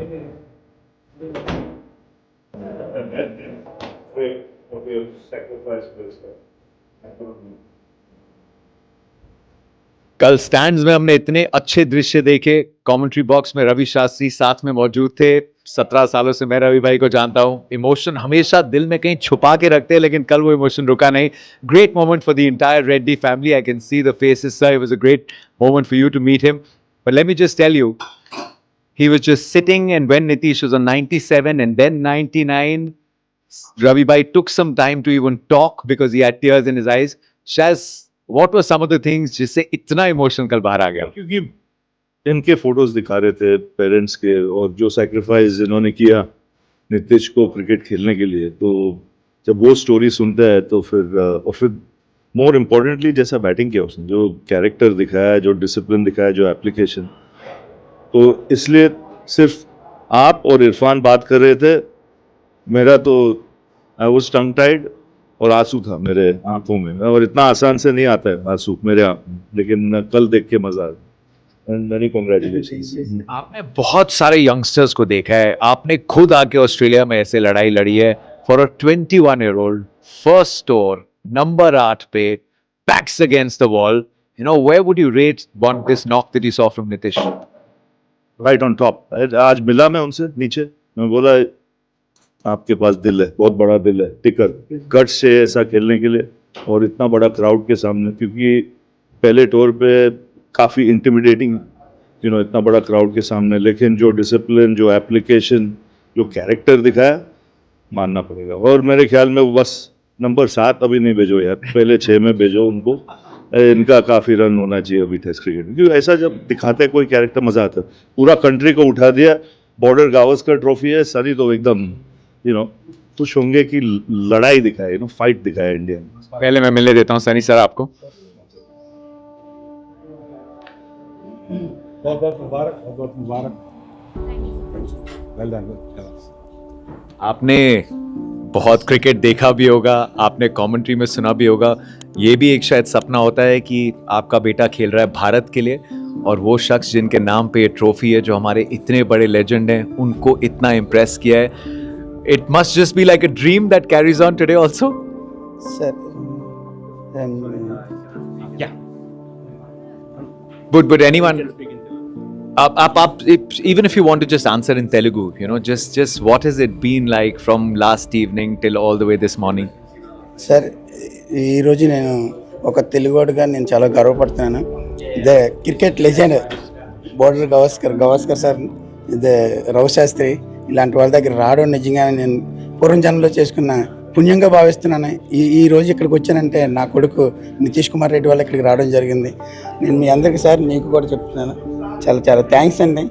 कल स्टैंड्स में हमने इतने अच्छे दृश्य देखे, कमेंट्री बॉक्स में रवि शास्त्री साथ में मौजूद थे। 17 सालों से मैं रवि भाई को जानता हूं। इमोशन हमेशा दिल में कहीं छुपा के रखते हैं, लेकिन कल वो इमोशन रुका नहीं। Great moment for the entire Reddy family. I can see the faces, sir. It was a great moment for you to meet him. But let me just tell you, he was just sitting, and when Nitish was on 97 and then 99, Ravi Bhai took some time to even talk because he had tears in his eyes. Shaz, what were some of the things जिससे इतना emotion कल बाहर आ गया? क्योंकि इनके photos दिखा रहे थे पेरेंट्स के, और जो सैक्रिफाइस इन्होंने किया नीतीश को क्रिकेट खेलने के लिए, तो जब वो स्टोरी सुनता है तो फिर मोर इम्पोर्टेंटली जैसा बैटिंग किया उसने, जो कैरेक्टर दिखाया, जो डिसिप्लिन दिखाया, जो एप्लीकेशन, तो इसलिए सिर्फ आप और इरफान बात कर रहे थे, मेरा तो आई वाज टंग टाइड और आंसू था मेरे आंखों में, और इतना आसान से नहीं आता है आंसू मेरे आंख में, लेकिन कल देख के मजा आया। Many congratulations. आपने बहुत सारे यंगस्टर्स को देखा है, आपने खुद आके ऑस्ट्रेलिया में ऐसे लड़ाई लड़ी है। For a 21-year-old, first tour, number 8 पे, backs against the wall, you know, where would you rate one this knock that you saw from Nitish? Right on top. आज मिला मैं उनसे नीचे, मैं बोला आपके पास दिल है, बहुत बड़ा दिल है, टिकर गट्स से ऐसा खेलने के लिए, और इतना बड़ा क्राउड के सामने, क्योंकि पहले टूर पे काफ़ी इंटिमिडेटिंग, इतना बड़ा क्राउड के सामने, लेकिन जो डिसिप्लिन, जो एप्लीकेशन, जो कैरेक्टर दिखाया, मानना पड़ेगा। और मेरे ख्याल में वो बस नंबर 7 अभी नहीं भेजो यार, पहले 6 में भेजो उनको। इनका काफ़ी रन होना चाहिए अभी टेस्ट क्रिकेट में, क्योंकि ऐसा जब दिखाते हैं कोई कैरेक्टर, मज़ा आता है। पूरा कंट्री को उठा दिया, बॉर्डर गावस्कर ट्रॉफी है, सनी तो एकदम खुश होंगे कि लड़ाई दिखाए, फाइट दिखाए इंडिया में। पहले मैं मिलने देता हूं सनी सर आपको। बहुत बहुत मुबारक, बहुत बहुत मुबारक। Well done. आपने बहुत क्रिकेट देखा भी होगा, आपने कमेंट्री में सुना भी होगा। ये भी एक शायद सपना होता है कि आपका बेटा खेल रहा है भारत के लिए, और वो शख्स जिनके नाम पे ये ट्रॉफी है, जो हमारे इतने बड़े लेजेंड हैं, उनको इतना इम्प्रेस किया है। It must just be like a dream that carries on today also. Sir, yeah. But anyone, even if you want to just answer in Telugu, just what has it been like from last evening till all the way this morning? Sir, ఈ రోజు నేను ఒక తెలుగువాడుగా నేను చాలా గర్వపడుతున్నాను. The cricket legend Border Gavaskar sir, the Ravi Shastri, ఇలాంటి వాళ్ళ దగ్గర రావడం నిజంగా నేను పూర్వజన్మలో చేసుకున్న పుణ్యంగా భావిస్తున్నాను. ఈ రోజు ఇక్కడికి వచ్చానంటే నా కొడుకు నితీష్ కుమార్ రెడ్డి వల్ల ఇక్కడికి రావడం జరిగింది. నేను మీ అందరికీ సార్, నీకు కూడా చెప్తున్నాను, చాలా చాలా థ్యాంక్స్ అండి.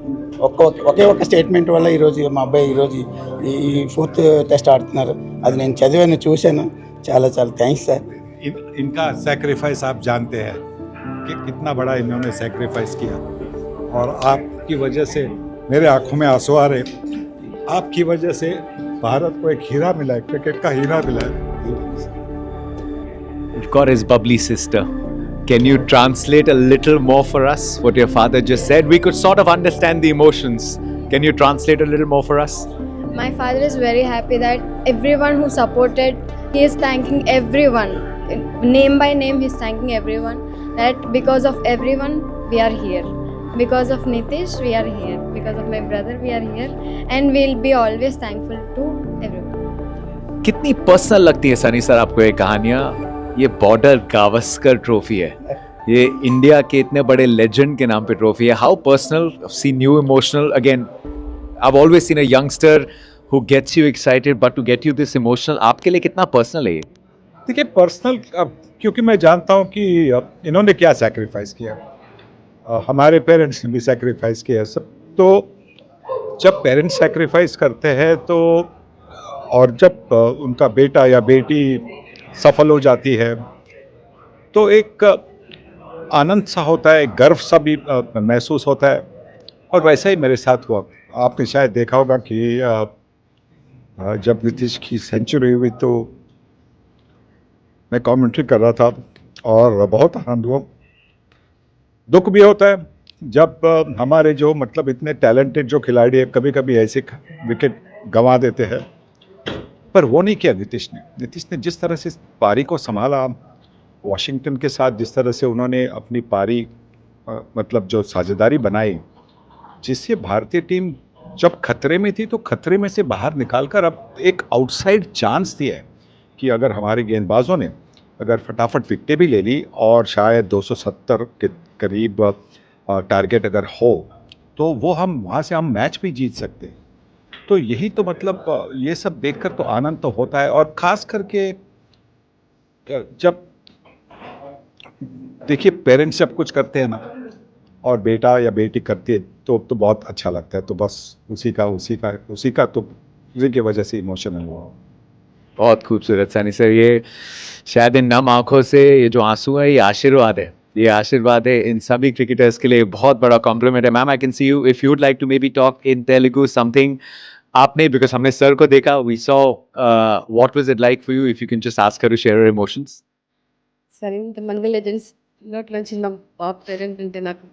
ఒకే ఒక స్టేట్మెంట్ వల్ల ఈరోజు మా అబ్బాయి ఈరోజు ఈ 4th టెస్ట్ ఆడుతున్నారు. అది నేను చదివాను, చూశాను. చాలా చాలా థ్యాంక్స్ సార్. इनका सैक्रिफाइस आप जानते हैं कि कितना बड़ा इन्होंने सैक्रिफाइस किया, और आपकी वजह से मेरे आंखों में आंसू आ रहे। आपकी वजह से भारत को एक हीरा मिला है, क्रिकेट का हीरा मिला है। You've got his bubbly sister. Can you translate a little more for us what your father just said? We could sort of understand the emotions. Can you translate a little more for us? My father is very happy that everyone who supported, he is thanking everyone. Name by name, he is thanking everyone. That because of everyone, we are here. Because of Nitish, we are here. Because of my brother, we are here. And we'll be always thankful to everyone. कितनी personal लगती है Sunny sir आपको ये कहानियां? ये border Gavaskar trophy है, ये India के इतने बड़े लेजेंड के नाम पे ट्रॉफी है. How personal, seen you emotional again. I've always seen a youngster who gets you excited, but to get you this emotional, आपके लिए कितना पर्सनल है ये? देखिए, पर्सनल क्योंकि मैं जानता हूँ कि इन्होंने क्या सैक्रिफाइस किया, हमारे पेरेंट्स ने भी सैक्रिफाइस किया सब। तो जब पेरेंट्स सैक्रिफाइस करते हैं तो, और जब उनका बेटा या बेटी सफल हो जाती है, तो एक आनंद सा होता है, गर्व सा भी महसूस होता है। और वैसा ही मेरे साथ हुआ। आपने शायद देखा होगा कि जब नीतीश की सेंचुरी हुई तो मैं कमेंट्री कर रहा था और बहुत आनंद हुआ। दुख भी होता है जब हमारे जो मतलब इतने टैलेंटेड जो खिलाड़ी है कभी कभी ऐसे विकेट गंवा देते हैं, पर वो नहीं किया नीतीश ने जिस तरह से पारी को संभाला, वॉशिंगटन के साथ जिस तरह से उन्होंने अपनी पारी मतलब जो साझेदारी बनाई, जिससे भारतीय टीम जब खतरे में थी तो खतरे में से बाहर निकालकर अब एक आउटसाइड चांस दिया है कि अगर हमारे गेंदबाजों ने अगर फटाफट विकेटें भी ले ली और शायद 270 के करीब टारगेट अगर हो तो वो हम वहाँ से हम मैच भी जीत सकते हैं। तो यही तो मतलब ये सब देखकर तो आनंद तो होता है, और ख़ास करके जब देखिए पेरेंट्स जब कुछ करते हैं ना और बेटा या बेटी करती है तो बहुत अच्छा लगता है। तो बस उसी का तो उसी की वजह से इमोशनल हुआ। बहुत खूबसूरत सनी सर, ये शायद इन नम आंखों से ये जो आंसू है, ये आशीर्वाद है इन सभी क्रिकेटर्स के लिए। बहुत बड़ा कॉम्प्लीमेंट है। Ma'am, I can see you if you would like to may be talk in Telugu something. आपने, बिकॉज हमने सर को देखा, we saw what was it like for you, if you can just ask her to share her emotions. సరే ఇంతమంది legends నోట్లో నుంచి నా పాప పేరెంట్ అంటే నాకు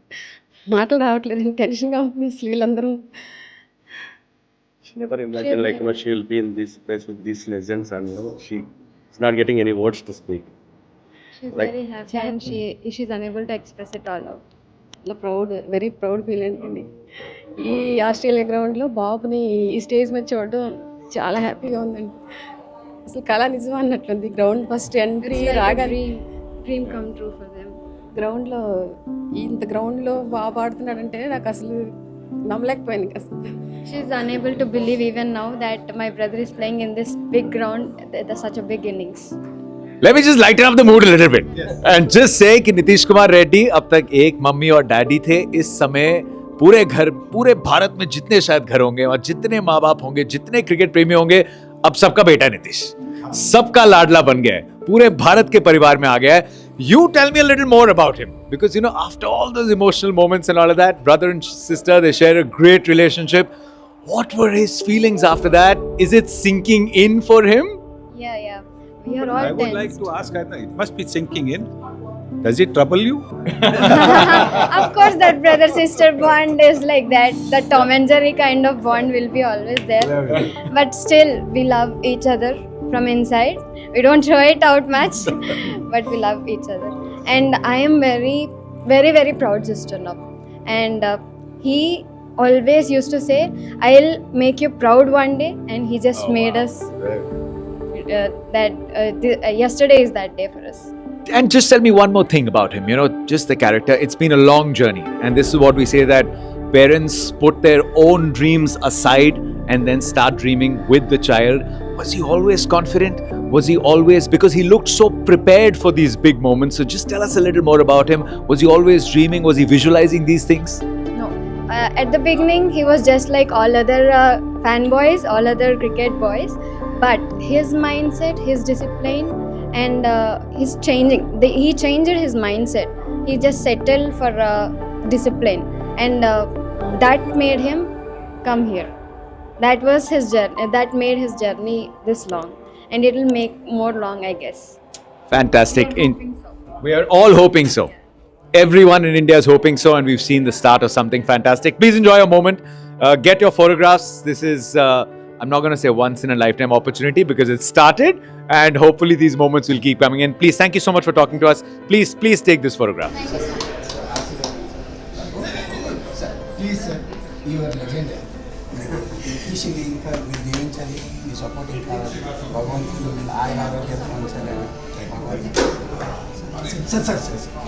మాటలు రావట్లేదు, టెన్షన్గా ఉంది అసలు వీళ్ళందరూ. She never imagined like she'll be in this place with these legends, and she's not getting any words to speak. She's Like- very happy and she's unable to express it all out. Very proud feel అండి. ఈ Australia గ్రౌండ్లో బాబుని ఈ stage మీద చూడడం చాలా హ్యాపీగా ఉందండి. అసలు కళ నిజం అన్నట్లుంది. Ground first entry It's like a రాగానే dream come true for them. గ్రౌండ్లో ఇంత గ్రౌండ్లో బాగా ఆడుతున్నాడంటే నాకు అసలు నమ్మలేకపోయింది అసలు. She's unable to believe even now that my brother is playing in this big ground, such a big innings. Let me just lighten up the mood a little bit and just say कि नीतीश कुमार रेड्डी अब तक एक mummy और daddy थे। इस समय पूरे घर, पूरे भारत में जितने शायद घर होंगे और जितने माँ बाप होंगे, जितने क्रिकेट प्रेमी होंगे, अब सबका बेटा नीतीश सबका लाडला बन गया है, पूरे भारत के परिवार में आ गया है। You tell me a little more about him, because you know, after all those emotional moments and all of that, brother and sister, they share a great relationship. What were his feelings after that? Is it sinking in for him? Yeah. We are all I would like tensed. to ask, it must be sinking in. Does it trouble you? Of course, that brother-sister bond is like that. The Tom and Jerry kind of bond will be always there. But still, we love each other from inside. We don't show it out much, but we love each other. And I am very, very, very proud sister now. And he always used to say, "I'll make you proud one day," and he just made us yesterday is that day for us. And just tell me one more thing about him, you know, just the character. It's been a long journey, and this is what we say, that parents put their own dreams aside and then start dreaming with the child. Was he always confident? Was he always, because he looked so prepared for these big moments, so just tell us a little more about him. Was he always dreaming? Was he visualizing these things? No. At the beginning, he was just like all other fanboys, all other cricket boys. But his mindset, his discipline, and his changing. He changed his mindset. He just settled for discipline, and that made him come here. That was his journey. That made his journey this long, and it will make more long, I guess. Fantastic. We are hoping so. We are all hoping so. Everyone in India is hoping so, and we've seen the start of something fantastic. Please enjoy a moment. Get your photographs. This is, I'm not going to say once in a lifetime opportunity, because it started, and hopefully these moments will keep coming in. Please, thank you so much for talking to us. Please take this photograph. Please sir, your legend. ఈషిని ఇంకా మీరు దీవించాలి, మీ support ఇంకా భగవంతుడు ఆయన ఆరోగ్యంగా ఉంచాలని sir sir sir sir